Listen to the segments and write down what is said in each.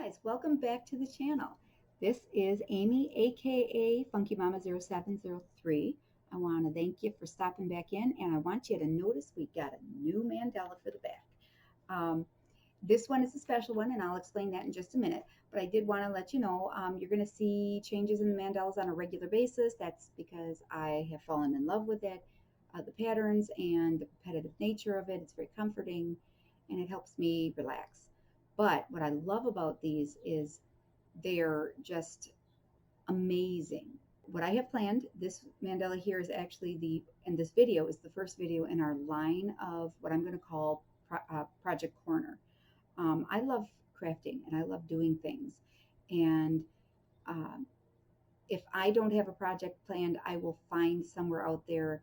guys, welcome back to the channel. This is Amy, aka Funky Mama 0703. I want to thank you for stopping back in, and I want you to notice we got a new mandala for the back. This one is a special one, and I'll explain that in just a minute. But I did want to let you know you're going to see changes in the mandalas on a regular basis. That's because I have fallen in love with it, the patterns and the repetitive nature of it. It's very comforting, and it helps me relax. But what I love about these is they're just amazing. What I have planned, this mandala here is actually and this video is the first video in our line of what I'm going to call Project Corner. I love crafting and I love doing things. And if I don't have a project planned, I will find somewhere out there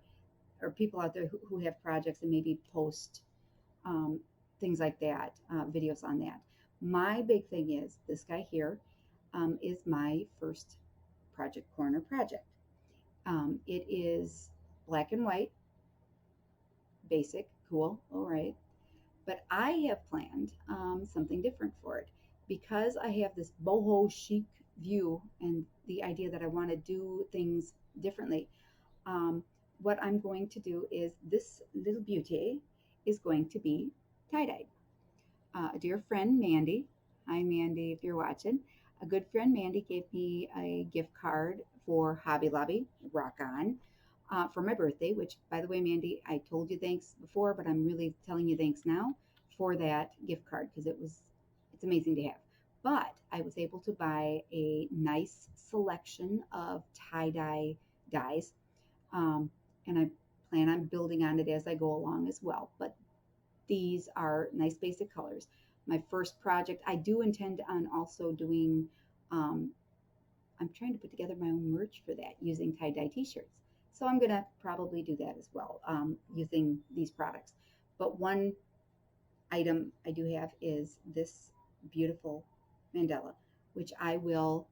or people out there who have projects and maybe post things like that, videos on that. My big thing is this guy here is my first Project Corner project. It is black and white, basic, cool, all right. But I have planned something different for it because I have this boho chic view and the idea that I want to do things differently. What I'm going to do is this little beauty is going to be tie-dyed. A dear friend, Mandy. Hi, Mandy, if you're watching. A good friend, Mandy, gave me a gift card for Hobby Lobby, rock on, for my birthday, which, by the way, Mandy, I told you thanks before, but I'm really telling you thanks now for that gift card because it's amazing to have. But I was able to buy a nice selection of tie-dye dyes, and I plan on building on it as I go along as well. But these are nice basic colors. My first project, I do intend on also doing, I'm trying to put together my own merch for that using tie-dye t-shirts. So I'm gonna probably do that as well, using these products. But one item I do have is this beautiful mandala, which I will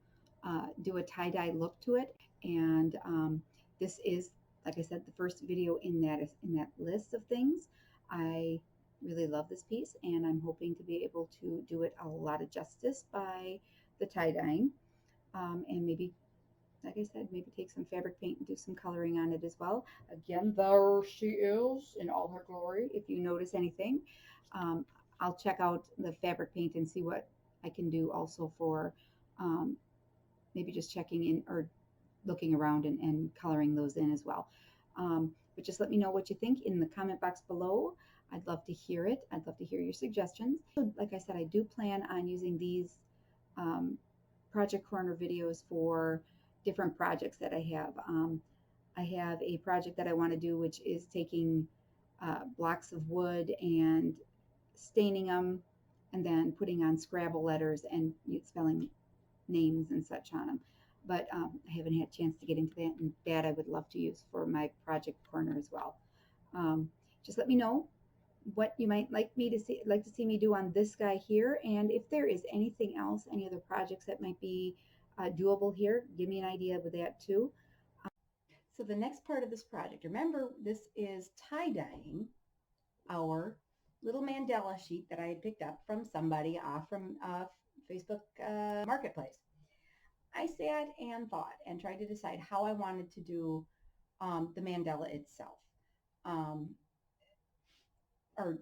do a tie-dye look to it. And this is, like I said, the first video in that list of things. I really love this piece, and I'm hoping to be able to do it a lot of justice by the tie-dyeing, and maybe, like I said, maybe take some fabric paint and do some coloring on it as well. Again, there she is in all her glory. If you notice anything, I'll check out the fabric paint and see what I can do also for maybe just checking in or looking around and coloring those in as well. But just let me know what you think in the comment box below. I'd love to hear it. I'd love to hear your suggestions. So, like I said, I do plan on using these Project Corner videos for different projects that I have. I have a project that I want to do, which is taking blocks of wood and staining them and then putting on Scrabble letters and spelling names and such on them. But I haven't had a chance to get into that, and that I would love to use for my Project Corner as well. Just let me know what you might like to see me do on this guy here, and if there is anything else, any other projects that might be doable here, give me an idea with that too. So the next part of this project, remember, this is tie-dyeing our little mandala sheet that I had picked up from somebody from Facebook Marketplace. I sat and thought and tried to decide how I wanted to do the mandala itself, or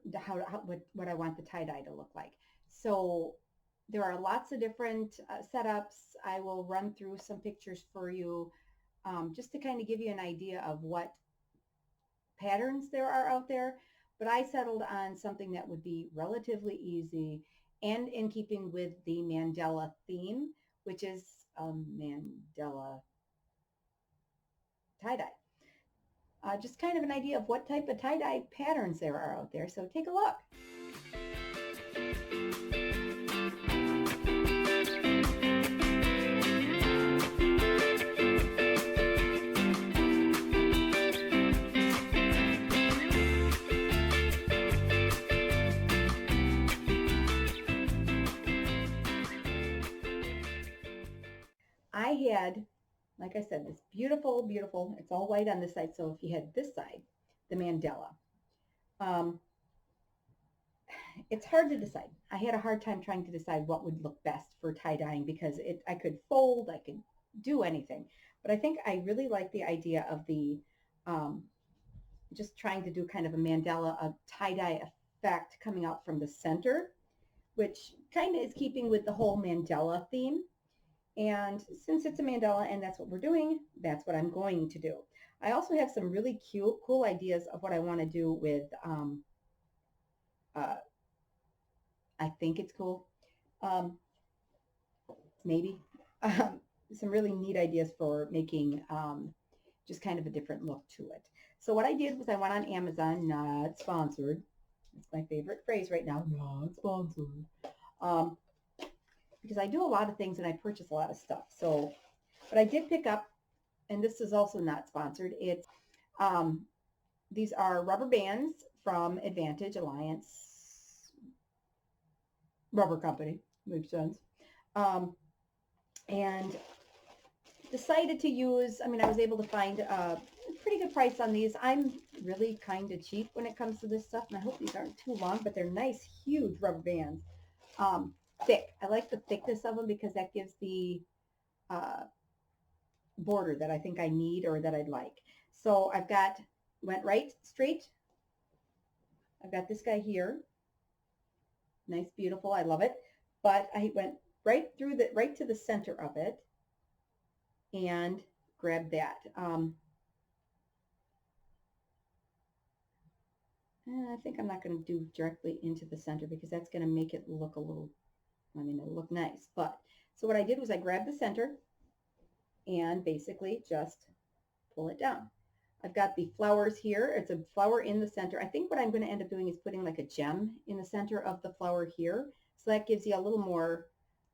what I want the tie-dye to look like. So there are lots of different setups. I will run through some pictures for you just to kind of give you an idea of what patterns there are out there. But I settled on something that would be relatively easy and in keeping with the Mandela theme, which is Mandela tie-dye. Just kind of an idea of what type of tie-dye patterns there are out there. So take a look. I had, like I said, this beautiful, beautiful, it's all white on this side. So if you had this side, the Mandela, it's hard to decide. I had a hard time trying to decide what would look best for tie-dyeing because I could fold, I could do anything. But I think I really like the idea of the um, just trying to do kind of a mandala, a tie-dye effect coming out from the center, which kind of is keeping with the whole Mandela theme. And since it's a mandala and that's what we're doing, that's what I'm going to do. I also have some really cute, cool ideas of what I want to do with, uh, I think it's cool, um, maybe, um, some really neat ideas for making just kind of a different look to it. So what I did was I went on Amazon, not sponsored. It's my favorite phrase right now, not sponsored. Um, because I do a lot of things and I purchase a lot of stuff. So, but I did pick up, and this is also not sponsored. It's um, these are rubber bands from Advantage Alliance Rubber Company. Makes sense. Um, and decided to use, I mean, I was able to find a pretty good price on these. I'm really kind of cheap when it comes to this stuff, and I hope these aren't too long, but they're nice, huge rubber bands. Thick. I like the thickness of them because that gives the uh, border that I think I need or that I'd like. So I've got, went right straight. I've got this guy here. Nice, beautiful. I love it. But I went right to the center of it and grabbed that. I think I'm not going to do directly into the center because that's going to make it look a little, I mean, it'll look nice. But so what I did was I grabbed the center and basically just pull it down. I've got the flowers here. It's a flower in the center. I think what I'm going to end up doing is putting like a gem in the center of the flower here. So that gives you a little more,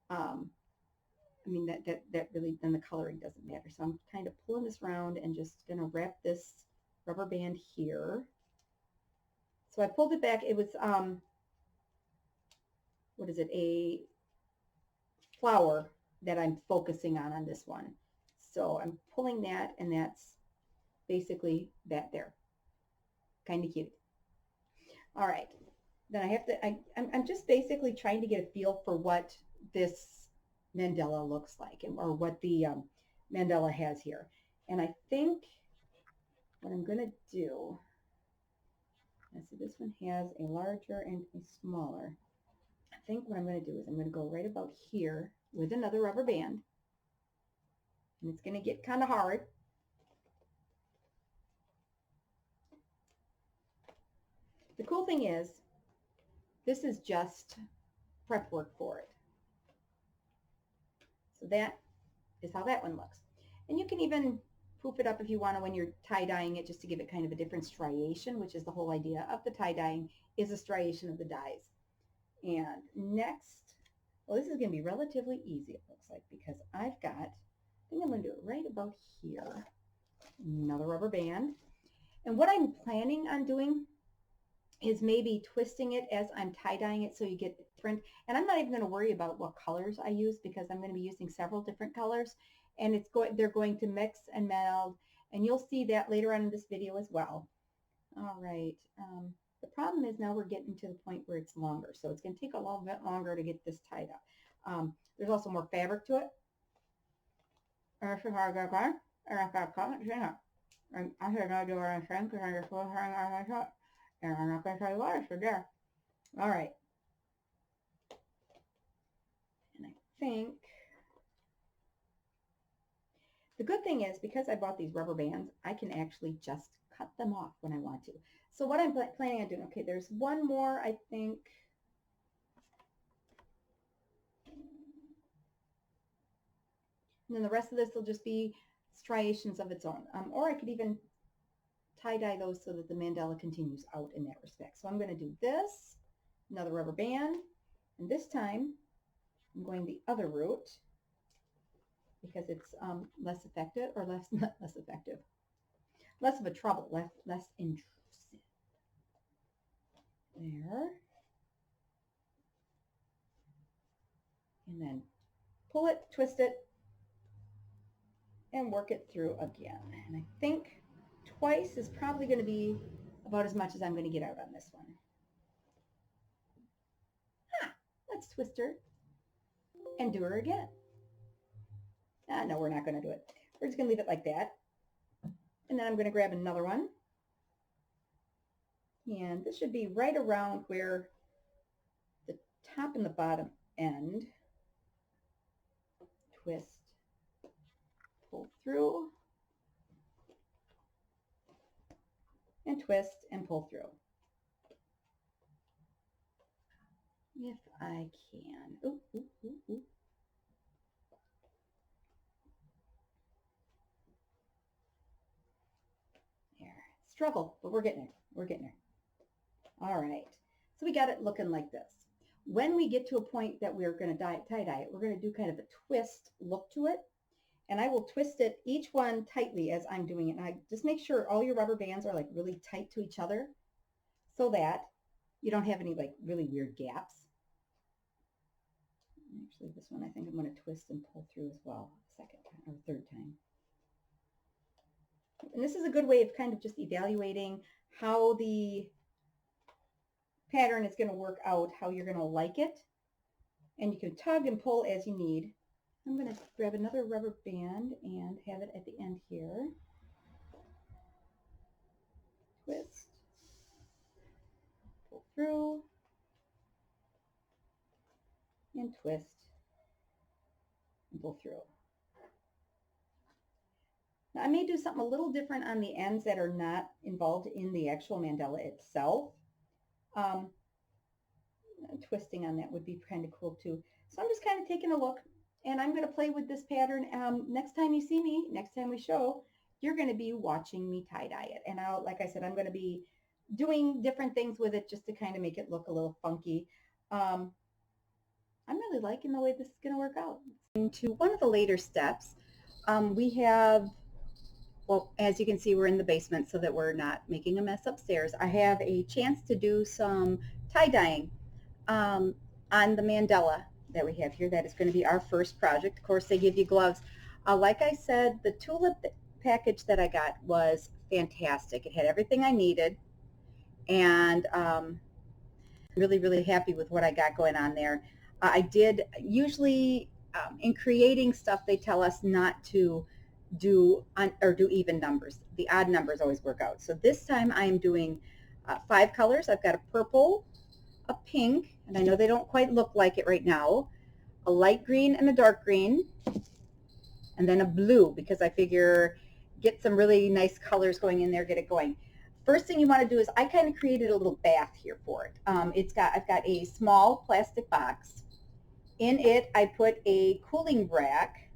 I mean, that really, then the coloring doesn't matter. So I'm kind of pulling this around and just going to wrap this rubber band here. So I pulled it back. It was, what is it, a flower that I'm focusing on this one. So I'm pulling that, and that's basically that there. Kind of cute. All right. Then I have to, I'm just basically trying to get a feel for what this mandala looks like, or what the mandala has here. And I think what I'm going to do, let's see, this one has a larger and a smaller. I think what I'm going to do is I'm going to go right about here with another rubber band. And it's going to get kind of hard. The cool thing is, this is just prep work for it. So that is how that one looks. And you can even poof it up if you want to when you're tie-dyeing it, just to give it kind of a different striation, which is the whole idea of the tie-dyeing, is a striation of the dyes. And next, well, this is going to be relatively easy, it looks like, because I've got, I think I'm going to do it right about here. Another rubber band. And what I'm planning on doing is maybe twisting it as I'm tie-dyeing it so you get different. And I'm not even going to worry about what colors I use because I'm going to be using several different colors, and they're going to mix and meld, and you'll see that later on in this video as well. All right. The problem is now we're getting to the point where it's longer, so it's going to take a little bit longer to get this tied up. There's also more fabric to it. I had no idea what I'm saying because I just was hanging on my shot. And I'm not going to tell you what I said there. All right. And I think the good thing is, because I bought these rubber bands, I can actually just cut them off when I want to. So what I'm planning on doing, okay, there's one more, I think. And then the rest of this will just be striations of its own. Or I could even tie-dye those so that the mandala continues out in that respect. So I'm going to do this, another rubber band, and this time I'm going the other route because it's less effective, or not less effective, less of a trouble, less intrusive. There. And then pull it, twist it, and work it through again. And I think twice is probably going to be about as much as I'm going to get out on this one. Let's twist her and do her again. No, we're not going to do it. We're just going to leave it like that. And then I'm going to grab another one. And this should be right around where the top and the bottom end. Twist, pull through, and twist and pull through. If I can. Ooh, ooh, ooh, ooh. There. Struggle, but we're getting there. We're getting there. All right. So we got it looking like this. When we get to a point that we're going to tie-dye it, we're going to do kind of a twist look to it. And I will twist it, each one tightly as I'm doing it. And I just make sure all your rubber bands are like really tight to each other so that you don't have any like really weird gaps. Actually, this one I think I'm going to twist and pull through as well, second time or third time. And this is a good way of kind of just evaluating how the pattern is going to work out, how you're going to like it. And you can tug and pull as you need. I'm going to grab another rubber band and have it at the end here. Twist, pull through, and twist and pull through. Now I may do something a little different on the ends that are not involved in the actual mandala itself. Twisting on that would be kind of cool too. So I'm just kind of taking a look, and I'm going to play with this pattern. Next time you see me, next time we show, you're going to be watching me tie-dye it. And like I said, I'm going to be doing different things with it just to kind of make it look a little funky. I'm really liking the way this is going to work out. Into one of the later steps, we have, well, as you can see, we're in the basement so that we're not making a mess upstairs. I have a chance to do some tie-dyeing on the mandala that we have here. That is going to be our first project. Of course, they give you gloves. Like I said, the tulip package that I got was fantastic. It had everything I needed, and really, really happy with what I got going on there. I did usually in creating stuff, they tell us not to do even numbers. The odd numbers always work out. So this time I am doing 5 colors. I've got a purple, a pink, and I know they don't quite look like it right now, a light green and a dark green, and then a blue, because I figure get some really nice colors going in there, get it going. First thing you want to do is I kind of created a little bath here for it. I've got a small plastic box. In it I put a cooling rack,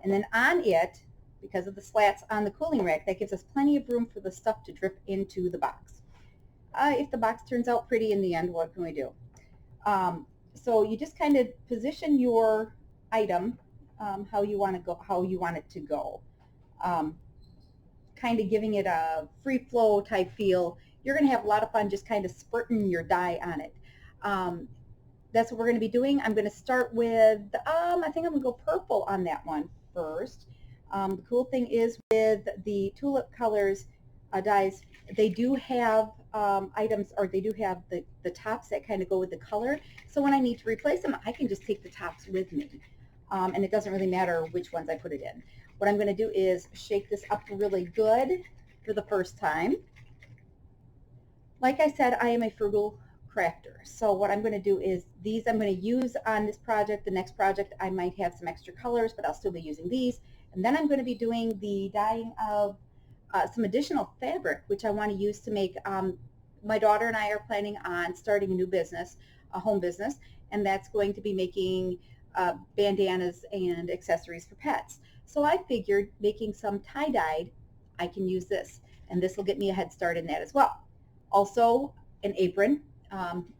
and then on it, because of the slats on the cooling rack, that gives us plenty of room for the stuff to drip into the box. If the box turns out pretty in the end, what can we do? So you just kind of position your item how you want it to go. Kind of giving it a free flow type feel. You're going to have a lot of fun just kind of spurting your dye on it. That's what we're going to be doing. I'm going to start with, I think I'm going to go purple on that one first. The cool thing is with the tulip colors dyes, they do have items, or they do have the tops that kind of go with the color. So when I need to replace them, I can just take the tops with me. And it doesn't really matter which ones I put it in. What I'm going to do is shake this up really good for the first time. Like I said, I am a frugal crafter. So what I'm going to do is these I'm going to use on this project. The next project I might have some extra colors, but I'll still be using these. And then I'm going to be doing the dyeing of some additional fabric, which I want to use to make, my daughter and I are planning on starting a new business, a home business, and that's going to be making bandanas and accessories for pets. So I figured making some tie-dyed, I can use this, and this will get me a head start in that as well. Also, an apron,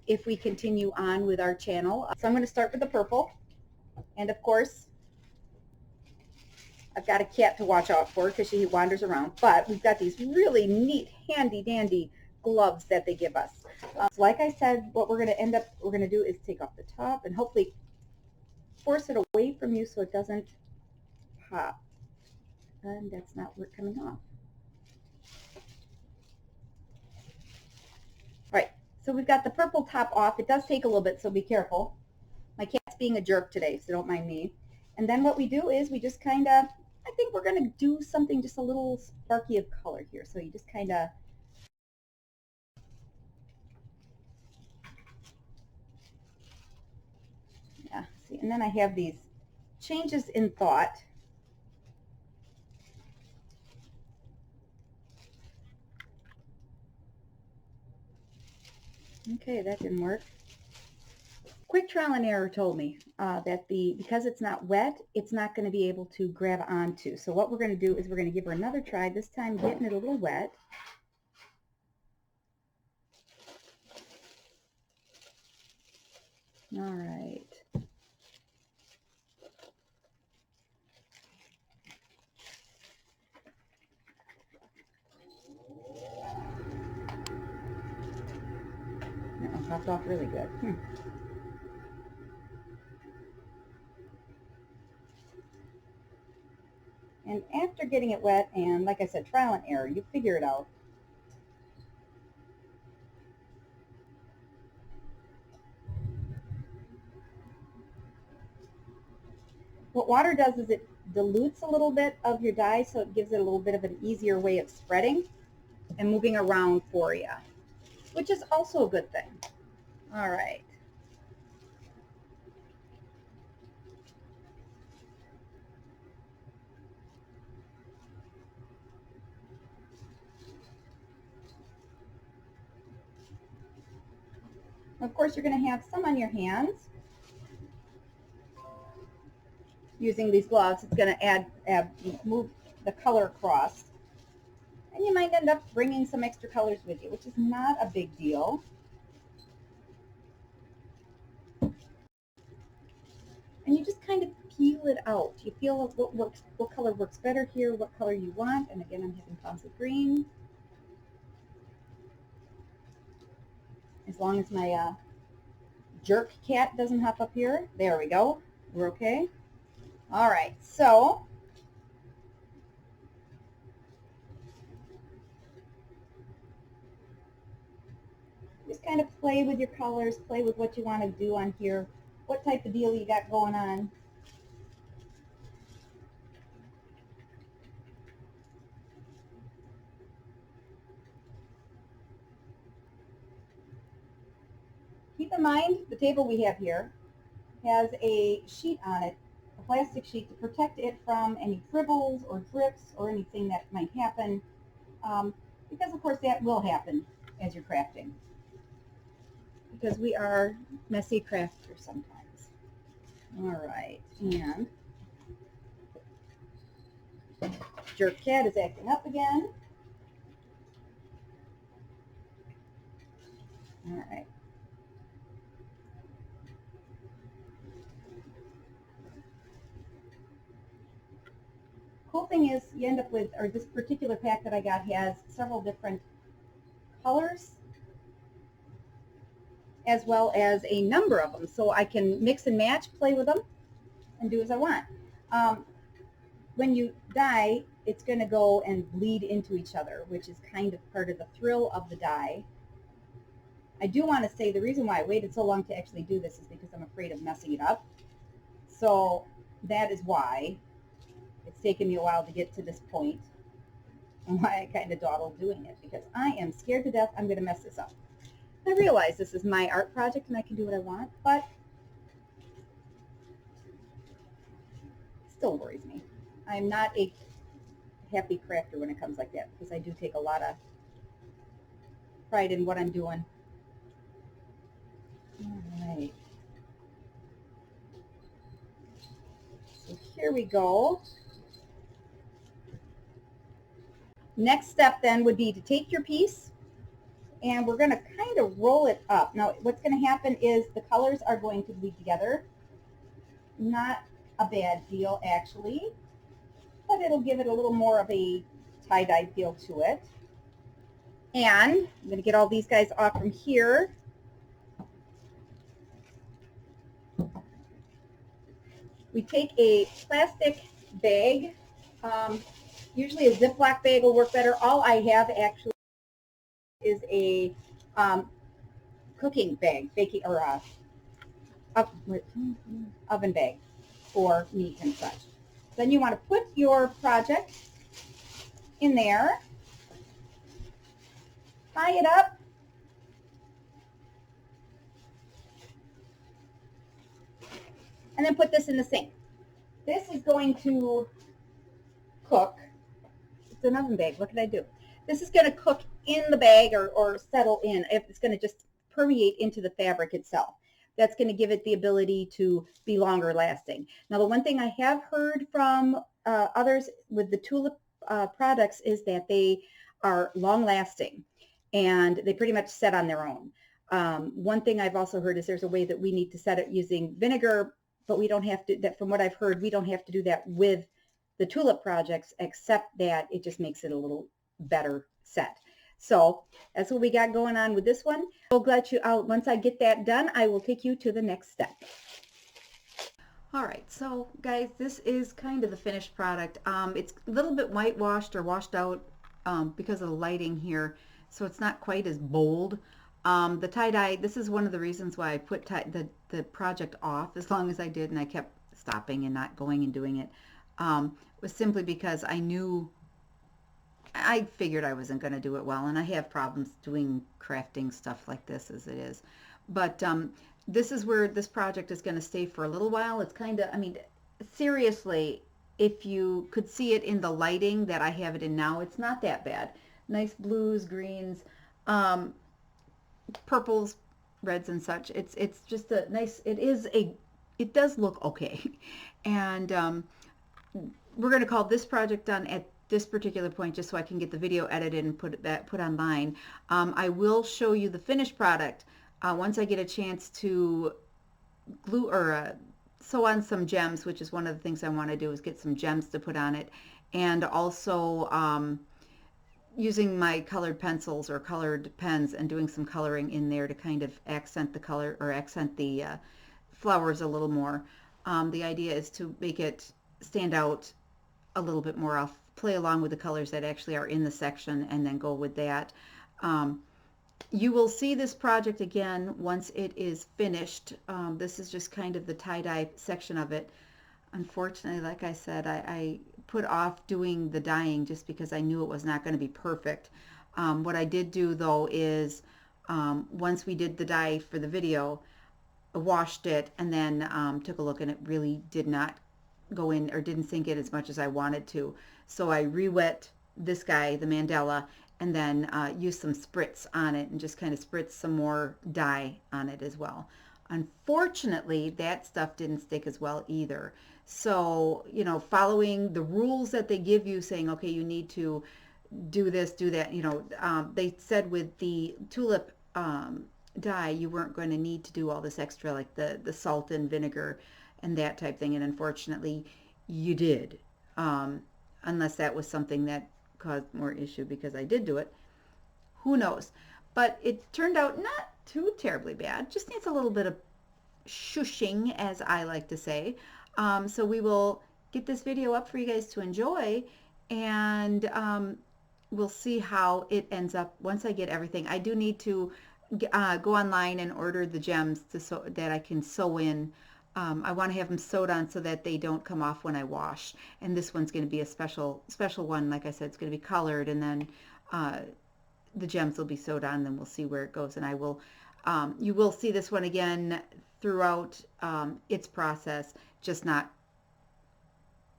if we continue on with our channel. So I'm going to start with the purple, and of course, I've got a cat to watch out for because she wanders around, but we've got these really neat, handy dandy gloves that they give us. So like I said, what we're going to do is take off the top and hopefully force it away from you so it doesn't pop. And that's not coming off. All right, so we've got the purple top off. It does take a little bit, so be careful. My cat's being a jerk today, so don't mind me. And then what we do is we just kind of, I think we're going to do something just a little sparky of color here. So you just kind of, yeah, see, and then I have these changes in thought. Okay, that didn't work. Quick trial and error told me that because it's not wet, it's not going to be able to grab onto. So what we're going to do is we're going to give her another try, this time getting it a little wet. All right. That one popped off really good. And after getting it wet, and like I said, trial and error, you figure it out. What water does is it dilutes a little bit of your dye, so it gives it a little bit of an easier way of spreading and moving around for you, which is also a good thing. All right. Of course, you're going to have some on your hands. Using these gloves, it's going to move the color across. And you might end up bringing some extra colors with you, which is not a big deal. And you just kind of peel it out. You feel what color works better here, what color you want. And again, I'm having tons of green. As long as my jerk cat doesn't hop up here. There we go. We're okay. All right, so just kind of play with your colors, play with what you want to do on here, what type of deal you got going on. Keep in mind, the table we have here has a sheet on it, a plastic sheet to protect it from any dribbles or drips or anything that might happen, because of course that will happen as you're crafting, because we are messy crafters sometimes. All right, and jerk cat is acting up again. All right. Cool thing is you end up with, or this particular pack that I got has several different colors as well as a number of them. So I can mix and match, play with them, and do as I want. When you dye, it's going to go and bleed into each other, which is kind of part of the thrill of the dye. I do want to say the reason why I waited so long to actually do this is because I'm afraid of messing it up. So that is why it's taken me a while to get to this point, and why I kind of dawdled doing it, because I am scared to death I'm going to mess this up. I realize this is my art project and I can do what I want, but it still worries me. I'm not a happy crafter when it comes like that, because I do take a lot of pride in what I'm doing. All right. So here we go. Next step then would be to take your piece, and we're going to kind of roll it up. Now what's going to happen is the colors are going to bleed together. Not a bad deal actually, but it'll give it a little more of a tie-dye feel to it. And I'm going to get all these guys off from here. We take a plastic bag. Usually a Ziploc bag will work better. All I have actually is a cooking bag, baking or oven bag for meat and such. Then you want to put your project in there, tie it up, and then put this in the sink. This is going to cook. It's an oven bag. What did I do? This is going to cook in the bag or settle in. It's going to just permeate into the fabric itself. That's going to give it the ability to be longer lasting. Now, the one thing I have heard from others with the tulip products is that they are long lasting and they pretty much set on their own. One thing I've also heard is there's a way that we need to set it using vinegar, but we don't have to, that from what I've heard, we don't have to do that with the tulip projects, except that it just makes it a little better set. So that's what we got going on with this one. I'll let you out. Once I get that done, I will take you to the next step. All right, so guys, this is kind of the finished product. It's a little bit whitewashed or washed out because of the lighting here, so it's not quite as bold. The tie-dye, this is one of the reasons why I put the project off as long as I did, and I kept stopping and not going and doing it, was simply because I figured I wasn't going to do it well, and I have problems doing crafting stuff like this as it is. But this is where this project is going to stay for a little while. It's kind of, I mean, seriously, if you could see it in the lighting that I have it in now, it's not that bad. Nice blues, greens, purples, reds and such. It's just a nice, it does look okay. And we're going to call this project done at this particular point just so I can get the video edited and put online. I will show you the finished product once I get a chance to glue or sew on some gems, which is one of the things I want to do is get some gems to put on it, and also using my colored pencils or colored pens and doing some coloring in there to kind of accent the color or accent the flowers a little more. The idea is to make it stand out a little bit more. I'll play along with the colors that actually are in the section and then go with that. You will see this project again once it is finished. This is just kind of the tie-dye section of it. Unfortunately, like I said, I put off doing the dyeing just because I knew it was not going to be perfect. What I did do though is once we did the dye for the video, I washed it and then took a look, and it really did not go in or didn't sink in as much as I wanted to. So I re-wet this guy, the Mandela, and then used some spritz on it and just kind of spritz some more dye on it as well. Unfortunately, that stuff didn't stick as well either. So, you know, following the rules that they give you saying, okay, you need to do this, do that, you know, they said with the tulip dye, you weren't going to need to do all this extra, like the salt and vinegar and that type thing. And unfortunately, you did, unless that was something that caused more issue because I did do it. Who knows? But it turned out not too terribly bad. Just needs a little bit of shushing, as I like to say. So we will get this video up for you guys to enjoy, and we'll see how it ends up once I get everything. I do need to go online and order the gems that I can sew in. I want to have them sewed on so that they don't come off when I wash. And this one's going to be a special one. Like I said, it's going to be colored, and then the gems will be sewed on, and then we'll see where it goes. And I will, you will see this one again throughout its process, just not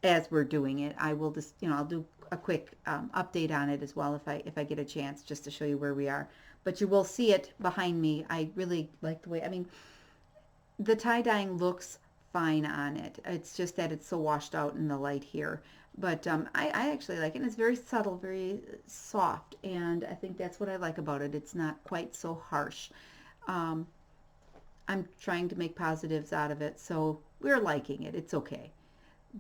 as we're doing it. I will just, you know, I'll do a quick update on it as well if I get a chance, just to show you where we are. But you will see it behind me. I really like the way, I mean, the tie-dyeing looks fine on it. It's just that it's so washed out in the light here. But I actually like it. And it's very subtle, very soft. And I think that's what I like about it. It's not quite so harsh. I'm trying to make positives out of it. So we're liking it. It's okay.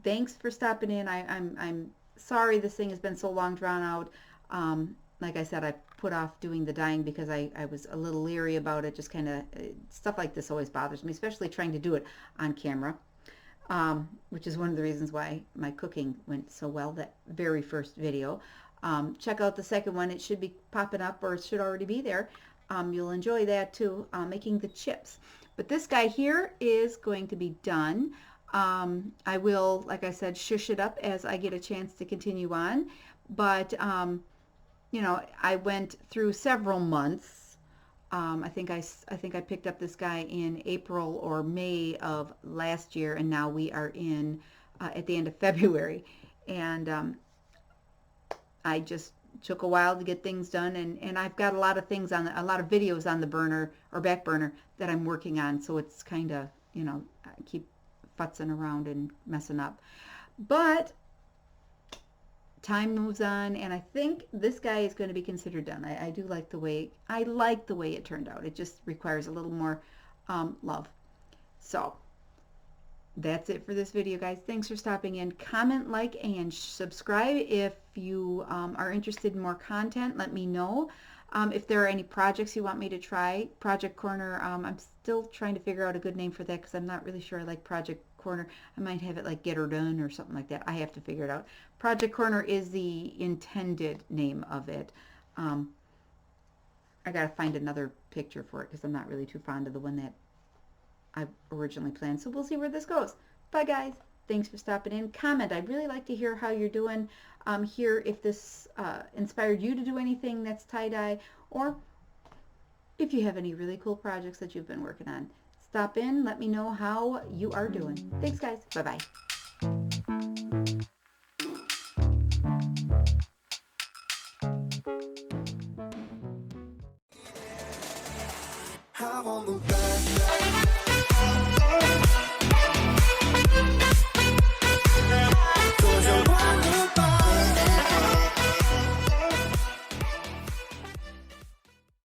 Thanks for stopping in. I'm sorry this thing has been so long drawn out. Like I said, I put off doing the dyeing because I was a little leery about it. Just kind of stuff like this always bothers me, especially trying to do it on camera, which is one of the reasons why my cooking went so well that very first video. Check out the second one. It should be popping up, or it should already be there. You'll enjoy that too, making the chips. But this guy here is going to be done. I will, like I said, shush it up as I get a chance to continue on. But, you know, I went through several months. I think I picked up this guy in April or May of last year, and now we are in at the end of February. And I just took a while to get things done, and I've got a lot of things on a lot of videos on the burner or back burner that I'm working on, so it's kind of, you know, I keep futzing around and messing up. But time moves on, and I think this guy is going to be considered done. I do like the way it turned out. It just requires a little more love. So that's it for this video, guys. Thanks for stopping in. Comment, like, and subscribe if you are interested in more content. Let me know. If there are any projects you want me to try. Project Corner, I'm still trying to figure out a good name for that because I'm not really sure I like Project Corner. I might have it like Get Her Done or something like that. I have to figure it out. Project Corner is the intended name of it. I got to find another picture for it because I'm not really too fond of the one that I originally planned. So we'll see where this goes. Bye, guys. Thanks for stopping in. Comment. I'd really like to hear how you're doing here, if this inspired you to do anything that's tie-dye, or if you have any really cool projects that you've been working on. Stop in. Let me know how you are doing. Thanks, guys. Bye-bye. I'm on the back.